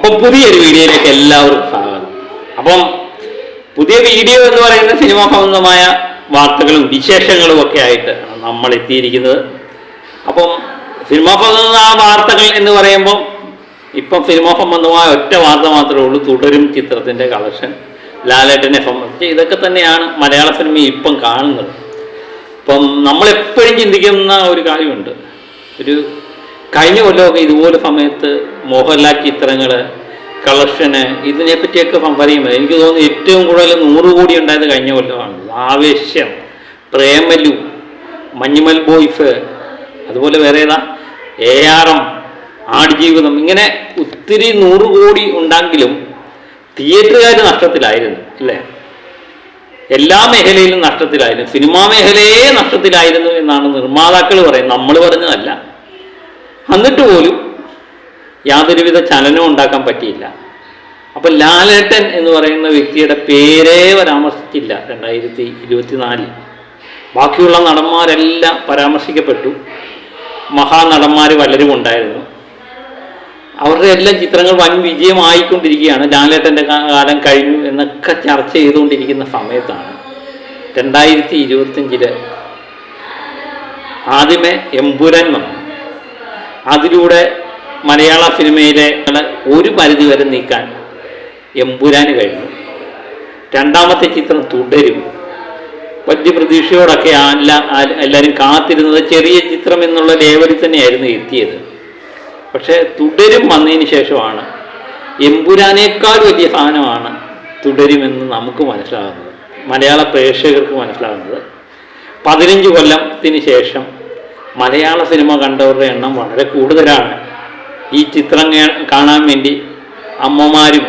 അപ്പം പുതിയൊരു വീഡിയോയിലേക്ക് എല്ലാവർക്കും സ്വാഗതം. അപ്പം പുതിയ വീഡിയോ എന്ന് പറയുന്ന സിനിമാ സംബന്ധമായ വാർത്തകളും വിശേഷങ്ങളും ഒക്കെ ആയിട്ട് നമ്മൾ എത്തിയിരിക്കുന്നത്. അപ്പം സിനിമാ സംബന്ധമായ വാർത്തകൾ എന്ന് പറയുമ്പോൾ ഇപ്പം സിനിമാ സംബന്ധമായ ഒറ്റ വാർത്ത മാത്രമേ ഉള്ളൂ. തുടരും ചിത്രത്തിൻ്റെ കളക്ഷൻ, ലാലേട്ടനെ സംബന്ധിച്ച് ഇതൊക്കെ തന്നെയാണ് മലയാള സിനിമ ഇപ്പം കാണുന്നത്. ഇപ്പം നമ്മളെപ്പോഴും ചിന്തിക്കുന്ന ഒരു കാര്യമുണ്ട്. കഴിഞ്ഞ കൊല്ലമൊക്കെ ഇതുപോലെ സമയത്ത് മോഹൻലാൽ ചിത്രങ്ങൾ കളക്ഷന് ഇതിനെപ്പറ്റിയൊക്കെ പറയുമ്പോൾ എനിക്ക് തോന്നുന്നു ഏറ്റവും കൂടുതൽ 100 കോടി ഉണ്ടായത് കഴിഞ്ഞ കൊല്ലമാണ്. ആവേശം, പ്രേമലു, മഞ്ഞുമൽ ബോയ്സ്, അതുപോലെ വേറെ ഏതാ ARM, ആടുജീവിതം, ഇങ്ങനെ ഒത്തിരി 100 കോടി ഉണ്ടെങ്കിലും തിയേറ്ററുകാർ നഷ്ടത്തിലായിരുന്നു അല്ലേ? എല്ലാ മേഖലയിലും നഷ്ടത്തിലായിരുന്നു. സിനിമാ മേഖലയെ നഷ്ടത്തിലായിരുന്നു എന്നാണ് നിർമ്മാതാക്കൾ പറയുന്നത്, നമ്മൾ പറഞ്ഞതല്ല. എന്നിട്ട് പോലും യാതൊരുവിധ ചലനവും ഉണ്ടാക്കാൻ പറ്റിയില്ല. അപ്പം ലാലേട്ടൻ എന്ന് പറയുന്ന വ്യക്തിയുടെ പേരേ പരാമർശിച്ചില്ല 2024. ബാക്കിയുള്ള നടന്മാരെല്ലാം പരാമർശിക്കപ്പെട്ടു. മഹാനടന്മാർ പലരും ഉണ്ടായിരുന്നു. അവരുടെ എല്ലാം ചിത്രങ്ങൾ വൻ വിജയമായിക്കൊണ്ടിരിക്കുകയാണ്. ലാലേട്ടൻ്റെ കാലം കഴിഞ്ഞു എന്നൊക്കെ ചർച്ച ചെയ്തുകൊണ്ടിരിക്കുന്ന സമയത്താണ് 2025 ആദ്യമേ എമ്പുരാൻ വന്നു. അതിലൂടെ മലയാള സിനിമയിലെ ഒരു പരിധി വരെ നീക്കാൻ എമ്പുരാന് കഴിഞ്ഞു. രണ്ടാമത്തെ ചിത്രം തുടരും. വലിയ പ്രതീക്ഷയോടൊക്കെ എല്ലാവരും കാത്തിരുന്നത് ചെറിയ ചിത്രം എന്നുള്ള ലേവലിൽ തന്നെയായിരുന്നു എത്തിയത്. പക്ഷേ തുടരും വന്നതിന് ശേഷമാണ് എമ്പുരാനേക്കാൾ വലിയ സാധനമാണ് തുടരുമെന്ന് നമുക്ക് മനസ്സിലാകുന്നത്, മലയാള പ്രേക്ഷകർക്ക് മനസ്സിലാകുന്നത്. 15 കൊല്ലത്തിന് ശേഷം മലയാള സിനിമ കണ്ടവരുടെ എണ്ണം വളരെ കൂടുതലാണ്. ഈ ചിത്രം കാണാൻ വേണ്ടി അമ്മമാരും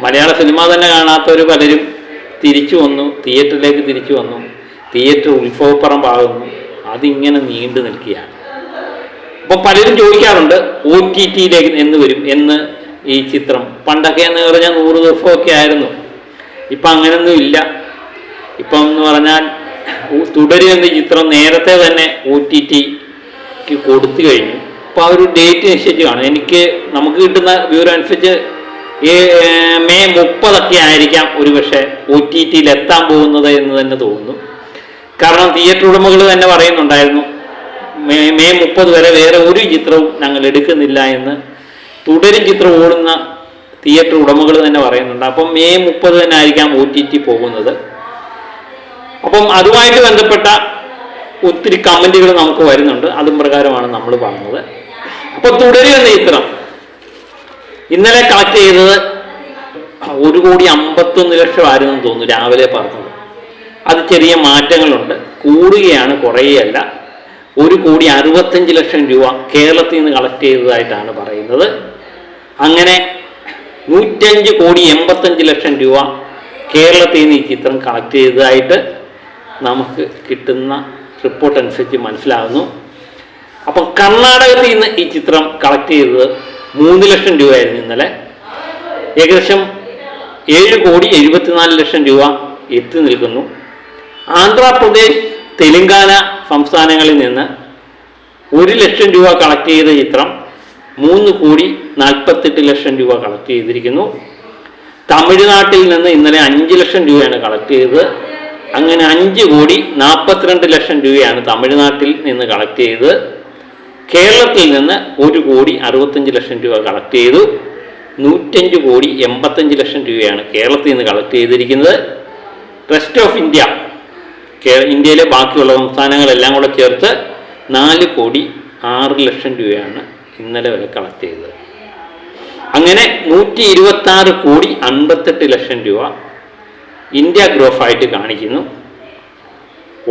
മലയാള സിനിമ തന്നെ കാണാത്തവർ പലരും തിരിച്ചു വന്നു, തിയേറ്ററിലേക്ക് തിരിച്ചു വന്നു. തിയേറ്റർ ഉത്സവപ്പറമ്പാകുന്നു. അതിങ്ങനെ നീണ്ടു നിൽക്കുകയാണ്. അപ്പം പലരും ചോദിക്കാറുണ്ട് OTTയിലേക്ക് എന്ന് വരും എന്ന് ഈ ചിത്രം. പണ്ടൊക്കെ എന്ന് പറഞ്ഞാൽ 100 ദിവസമൊക്കെ ആയിരുന്നു. ഇപ്പം അങ്ങനെയൊന്നും ഇല്ല. ഇപ്പം എന്ന് പറഞ്ഞാൽ തുടരും എന്ന ചിത്രം നേരത്തെ തന്നെ OTTക്ക് കൊടുത്തു കഴിഞ്ഞു. അപ്പോൾ ആ ഒരു ഡേറ്റ് നിശ്ചയിച്ച് കാണും. നമുക്ക് കിട്ടുന്ന വിവരം അനുസരിച്ച് മെയ് 30 ആയിരിക്കാം ഒരു പക്ഷേ OTTയിൽ എത്താൻ പോകുന്നത് എന്ന് തന്നെ തോന്നുന്നു. കാരണം തിയേറ്റർ ഉടമകൾ തന്നെ പറയുന്നുണ്ടായിരുന്നു മെയ് 30 വരെ വേറെ ഒരു ചിത്രവും ഞങ്ങൾ എടുക്കുന്നില്ല എന്ന്. തുടരും ചിത്രം ഓടുന്ന തിയേറ്റർ ഉടമകൾ തന്നെ പറയുന്നുണ്ട്. അപ്പം മെയ് 30 തന്നെ ആയിരിക്കാം OTT പോകുന്നത്. അപ്പം അതുമായിട്ട് ബന്ധപ്പെട്ട ഒത്തിരി കമൻറ്റുകൾ നമുക്ക് വരുന്നുണ്ട്. അതും പ്രകാരമാണ് നമ്മൾ പറഞ്ഞത്. അപ്പോൾ തുടരും എന്ന ചിത്രം ഇന്നലെ കളക്ട് ചെയ്തത് 1,51,00,000 ആയിരുന്നു തോന്നുന്നു രാവിലെ പറഞ്ഞത്. അത് ചെറിയ മാറ്റങ്ങളുണ്ട്, കൂടുകയാണ്, കുറയുകയല്ല. 1,65,00,000 രൂപ കേരളത്തിൽ നിന്ന് കളക്ട് ചെയ്തതായിട്ടാണ് പറയുന്നത്. അങ്ങനെ 105,85,00,000 രൂപ കേരളത്തിൽ നിന്ന് ഈ ചിത്രം കളക്ട് ചെയ്തതായിട്ട് നമുക്ക് കിട്ടുന്ന റിപ്പോർട്ട് അനുസരിച്ച് മനസ്സിലാകുന്നു. അപ്പം കർണാടകത്തിൽ നിന്ന് ഈ ചിത്രം കളക്ട് ചെയ്തത് 3 ലക്ഷം രൂപയായിരുന്നു ഇന്നലെ. ഏകദേശം 7,74,00,000 രൂപ എത്തി നിൽക്കുന്നു. ആന്ധ്രാപ്രദേശ്, തെലുങ്കാന സംസ്ഥാനങ്ങളിൽ നിന്ന് 1 ലക്ഷം രൂപ കളക്ട് ചെയ്ത ചിത്രം 3,48,00,000 രൂപ കളക്ട് ചെയ്തിരിക്കുന്നു. തമിഴ്നാട്ടിൽ നിന്ന് ഇന്നലെ 5 ലക്ഷം രൂപയാണ് കളക്ട് ചെയ്തത്. അങ്ങനെ 5,42,00,000 രൂപയാണ് തമിഴ്നാട്ടിൽ നിന്ന് കളക്ട് ചെയ്തത്. കേരളത്തിൽ നിന്ന് 1,65,00,000 രൂപ കളക്ട് ചെയ്തു. 105,85,00,000 രൂപയാണ് കേരളത്തിൽ നിന്ന് കളക്ട് ചെയ്തിരിക്കുന്നത്. റെസ്റ്റ് ഓഫ് ഇന്ത്യ, ഇന്ത്യയിലെ ബാക്കിയുള്ള സംസ്ഥാനങ്ങളെല്ലാം കൂടെ ചേർത്ത് 4,06,00,000 രൂപയാണ് ഇന്നലെ വരെ കളക്ട് ചെയ്തത്. അങ്ങനെ 126,58,00,000 രൂപ ഇന്ത്യ ഗ്രോസ് ആയിട്ട് കാണിക്കുന്നു.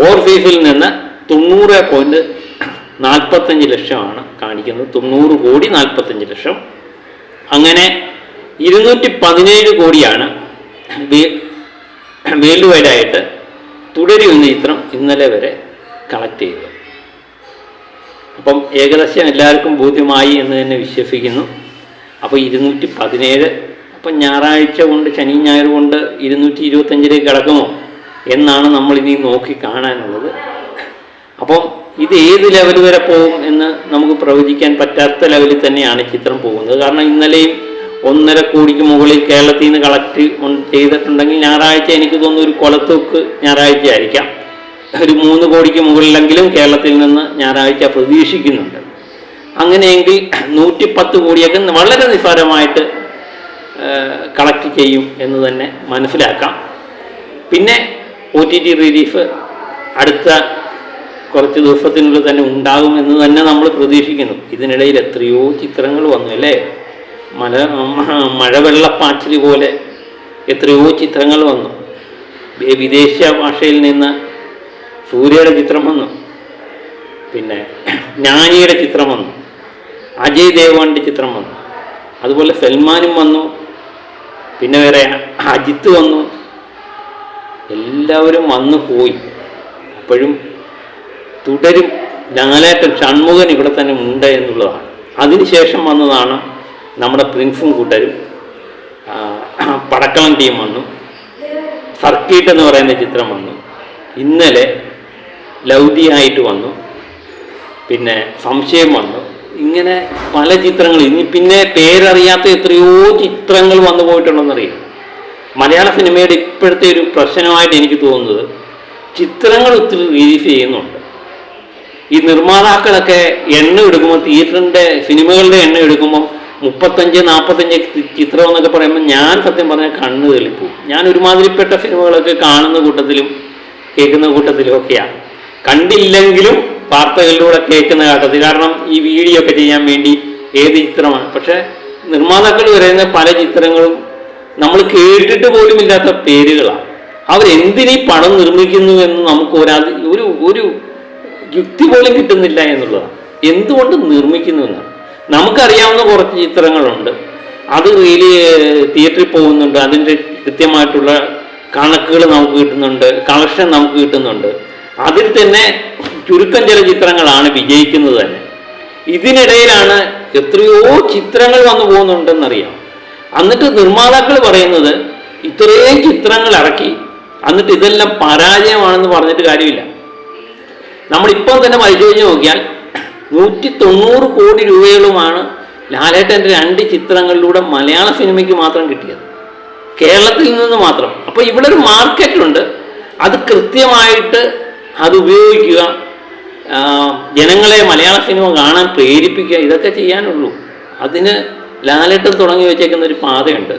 ഓവർസീസിൽ നിന്ന് 90,45,00,000 കാണിക്കുന്നത്. 90,45,00,000. അങ്ങനെ 217 കോടിയാണ് വേൾഡ് വൈഡായിട്ട് തുടരും എന്ന ചിത്രം ഇന്നലെ വരെ കളക്ട് ചെയ്തത്. അപ്പം ഏകദേശം എല്ലാവർക്കും ബോധ്യമായി എന്ന് തന്നെ വിശ്വസിക്കുന്നു. അപ്പോൾ 217, അപ്പം ഞായറാഴ്ച കൊണ്ട്, ശനി ഞായർ കൊണ്ട് 225 കിടക്കുമോ എന്നാണ് നമ്മളിനി നോക്കി കാണാനുള്ളത്. അപ്പം ഇത് ഏത് ലെവൽ വരെ പോകും എന്ന് നമുക്ക് പ്രവചിക്കാൻ പറ്റാത്ത ലെവലിൽ തന്നെയാണ് ചിത്രം പോകുന്നത്. കാരണം ഇന്നലെയും 1.5 കോടിക്ക് മുകളിൽ കേരളത്തിൽ നിന്ന് കളക്ട് ചെയ്തിട്ടുണ്ടെങ്കിൽ ഞായറാഴ്ച എനിക്ക് തോന്നുന്നു ഒരു കൊലത്തൂക്ക് ഞായറാഴ്ച ആയിരിക്കാം. ഒരു 3 കോടിക്ക് മുകളിലെങ്കിലും കേരളത്തിൽ നിന്ന് ഞായറാഴ്ച പ്രതീക്ഷിക്കുന്നുണ്ട്. അങ്ങനെയെങ്കിൽ 110 കോടിയൊക്കെ വളരെ നിസ്സാരമായിട്ട് കളക്ട് ചെയ്യും എന്ന് തന്നെ മനസ്സിലാക്കാം. പിന്നെ OTT റിലീഫ് അടുത്ത കുറച്ച് ദിവസത്തിനുള്ളിൽ തന്നെ ഉണ്ടാകും എന്ന് തന്നെ നമ്മൾ പ്രതീക്ഷിക്കുന്നു. ഇതിനിടയിൽ എത്രയോ ചിത്രങ്ങൾ വന്നു അല്ലേ? മഴവെള്ളപ്പാച്ചിൽ പോലെ എത്രയോ ചിത്രങ്ങൾ വന്നു. വിദേശ ഭാഷയിൽ നിന്ന് സൂര്യയുടെ ചിത്രം വന്നു, പിന്നെ ജ്ഞാനിയുടെ ചിത്രം വന്നു, അജയ് ദേവ്ഗണിൻ്റെ ചിത്രം വന്നു, അതുപോലെ സൽമാനും വന്നു, പിന്നെ വേറെ അജിത്ത് വന്നു. എല്ലാവരും വന്നു പോയി. അപ്പോഴും തുടരും. ലാലേട്ടൻ ഷൺമുഖൻ ഇവിടെ തന്നെ ഉണ്ട് എന്നുള്ളതാണ്. അതിനുശേഷം വന്നതാണ് നമ്മുടെ പ്രിൻസും കൂട്ടരും. പടക്കളം ടീം വന്നു, സർക്കീട്ട് എന്ന് പറയുന്ന ചിത്രം വന്നു, ഇന്നലെ ലൗദിയായിട്ട് വന്നു, പിന്നെ സംശയം വന്നു. ഇങ്ങനെ പല ചിത്രങ്ങൾ. ഇനി പിന്നെ പേരറിയാത്ത എത്രയോ ചിത്രങ്ങൾ വന്നു പോയിട്ടുണ്ടെന്നറിയാം. മലയാള സിനിമയുടെ ഇപ്പോഴത്തെ ഒരു പ്രശ്നമായിട്ട് എനിക്ക് തോന്നുന്നത് ചിത്രങ്ങൾ ഒത്തിരി റിലീസ് ചെയ്യുന്നുണ്ട്. ഈ നിർമ്മാതാക്കളൊക്കെ എണ്ണ എടുക്കുമ്പോൾ, തിയേറ്ററിൻ്റെ സിനിമകളുടെ എണ്ണ എടുക്കുമ്പോൾ 35-45 ചിത്രം എന്നൊക്കെ പറയുമ്പോൾ ഞാൻ സത്യം പറഞ്ഞാൽ കണ്ണ് തെളിപ്പു. ഞാൻ ഒരുമാതിരിപ്പെട്ട സിനിമകളൊക്കെ കാണുന്ന കൂട്ടത്തിലും കേൾക്കുന്ന കൂട്ടത്തിലും ഒക്കെയാണ്. കണ്ടില്ലെങ്കിലും വാർത്തകളിലൂടെ കേൾക്കുന്ന ഘട്ടത്തിൽ, കാരണം ഈ വീഡിയോ ഒക്കെ ചെയ്യാൻ വേണ്ടി ഏത് ചിത്രമാണ്. പക്ഷേ നിർമ്മാതാക്കൾ പറയുന്ന പല ചിത്രങ്ങളും നമ്മൾ കേട്ടിട്ട് പോലും ഇല്ലാത്ത പേരുകളാണ്. അവരെന്തിനീ പടം നിർമ്മിക്കുന്നു എന്ന് നമുക്ക് ഒരു യുക്തി പോലും കിട്ടുന്നില്ല എന്നുള്ളതാണ്. എന്തുകൊണ്ട് നിർമ്മിക്കുന്നു എന്നാണ്. നമുക്കറിയാവുന്ന കുറച്ച് ചിത്രങ്ങളുണ്ട്, അത് റിയലി തിയേറ്ററിൽ പോകുന്നുണ്ട്, അതിൻ്റെ കൃത്യമായിട്ടുള്ള കണക്കുകൾ നമുക്ക് കിട്ടുന്നുണ്ട്, കളക്ഷൻ നമുക്ക് കിട്ടുന്നുണ്ട്. അതിൽ തന്നെ ചുരുക്കം ചില ചിത്രങ്ങളാണ് വിജയിക്കുന്നത് തന്നെ. ഇതിനിടയിലാണ് എത്രയോ ചിത്രങ്ങൾ വന്നു പോകുന്നുണ്ടെന്നറിയാം. എന്നിട്ട് നിർമ്മാതാക്കൾ പറയുന്നത് ഇത്രയും ചിത്രങ്ങൾ ഇറക്കി എന്നിട്ട് ഇതെല്ലാം പരാജയമാണെന്ന് പറഞ്ഞിട്ട് കാര്യമില്ല. നമ്മളിപ്പം തന്നെ പരിശോധിച്ച് നോക്കിയാൽ 190 കോടി രൂപകളുമാണ് ലാലേട്ടൻ്റെ 2 ചിത്രങ്ങളിലൂടെ മലയാള സിനിമയ്ക്ക് മാത്രം കിട്ടിയത്, കേരളത്തിൽ നിന്ന് മാത്രം. അപ്പോൾ ഇവിടെ ഒരു മാർക്കറ്റുണ്ട്. അത് കൃത്യമായിട്ട് അത് ഉപയോഗിക്കുക, ജനങ്ങളെ മലയാള സിനിമ കാണാൻ പ്രേരിപ്പിക്കുക, ഇതൊക്കെ ചെയ്യാനുള്ളൂ. അതിന് ലാലേട്ടൻ തുടങ്ങി വെച്ചേക്കുന്ന ഒരു പാതയുണ്ട്.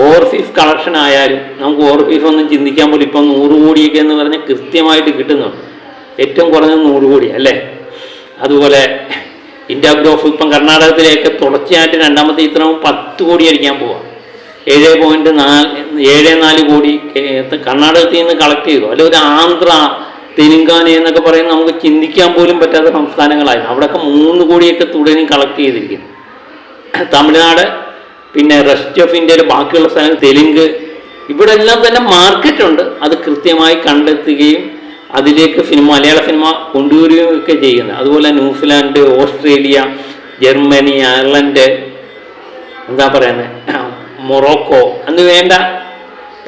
ഓവർസീസ് കളക്ഷൻ ആയാലും നമുക്ക് ഓവർസീസ് ഒന്നും ചിന്തിക്കാൻ പോലും ഇപ്പം 100 കോടിയൊക്കെ എന്ന് പറഞ്ഞ് കൃത്യമായിട്ട് കിട്ടുന്നുണ്ട്. ഏറ്റവും കുറഞ്ഞത് 100 കോടി അല്ലേ? അതുപോലെ ഇന്ത്യ ഗ്രോഫ് ഇപ്പം കർണാടകത്തിലേക്ക് തുടർച്ചയായിട്ട് രണ്ടാമത്തെ ചിത്രം 10 കോടി അടിക്കാൻ പോവാം. 7.74 കോടി കർണാടകത്തിൽ നിന്ന് കളക്ട് ചെയ്തു. അല്ലെ ഒരു ആന്ധ്ര, തെലുങ്കാന എന്നൊക്കെ പറയുന്നത് നമുക്ക് ചിന്തിക്കാൻ പോലും പറ്റാത്ത സംസ്ഥാനങ്ങളായിരുന്നു. അവിടെയൊക്കെ 3 കോടിയൊക്കെ തുടങ്ങി കളക്ട് ചെയ്തിരിക്കുന്നു. തമിഴ്നാട്, പിന്നെ റെസ്റ്റ് ഓഫ് ഇന്ത്യയിലെ ബാക്കിയുള്ള സ്ഥലങ്ങൾ, തെലുങ്ക്, ഇവിടെ എല്ലാം തന്നെ മാർക്കറ്റുണ്ട്. അത് കൃത്യമായി കണ്ടെത്തുകയും അതിലേക്ക് മലയാള സിനിമ കൊണ്ടുവരികയൊക്കെ ചെയ്യുന്നത്. അതുപോലെ ന്യൂസിലാൻഡ്, ഓസ്ട്രേലിയ, ജർമ്മനി, അയർലൻഡ്, എന്താ പറയുന്നത്, മൊറോക്കോ എന്ന് വേണ്ട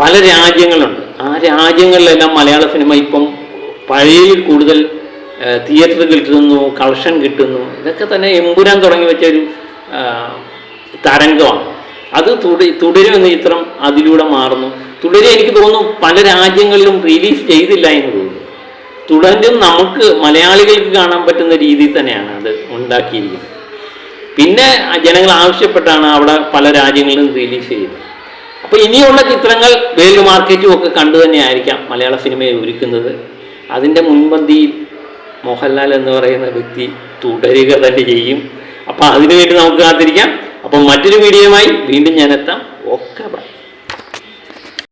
പല രാജ്യങ്ങളുണ്ട്. ആ രാജ്യങ്ങളിലെല്ലാം മലയാള സിനിമ ഇപ്പം പഴയ കൂടുതൽ തിയേറ്റർ കിട്ടുന്നു, കളക്ഷൻ കിട്ടുന്നു. ഇതൊക്കെ തന്നെ എമ്പുരാൻ തുടങ്ങി വെച്ച ഒരു തരംഗമാണ്. അത് തുടരും എന്ന ചിത്രം അതിലൂടെ മാറുന്നു. തുടരും എനിക്ക് തോന്നുന്നു പല രാജ്യങ്ങളിലും റിലീസ് ചെയ്തില്ല എന്ന് തോന്നുന്നു. തുടരും നമുക്ക് മലയാളികൾക്ക് കാണാൻ പറ്റുന്ന രീതിയിൽ തന്നെയാണ് അത് ഉണ്ടാക്കിയിരിക്കുന്നത്. പിന്നെ ജനങ്ങൾ ആവശ്യപ്പെട്ടാണ് അവിടെ പല രാജ്യങ്ങളിലും റിലീസ് ചെയ്യുന്നത്. അപ്പോൾ ഇനിയുള്ള ചിത്രങ്ങൾ വേൾഡ് മാർക്കറ്റും ഒക്കെ കണ്ടു തന്നെയായിരിക്കാം മലയാള സിനിമയെ ഒരുക്കുന്നത്. അതിൻ്റെ മുൻപന്തിയിൽ മോഹൻലാൽ എന്ന് പറയുന്ന വ്യക്തി തുടരുക തന്നെ ചെയ്യും. അപ്പോൾ അതിനുവേണ്ടി നമുക്ക് കാത്തിരിക്കാം. അപ്പം മറ്റൊരു വീഡിയോയുമായി വീണ്ടും ഞാൻ എത്താം. Okay, by.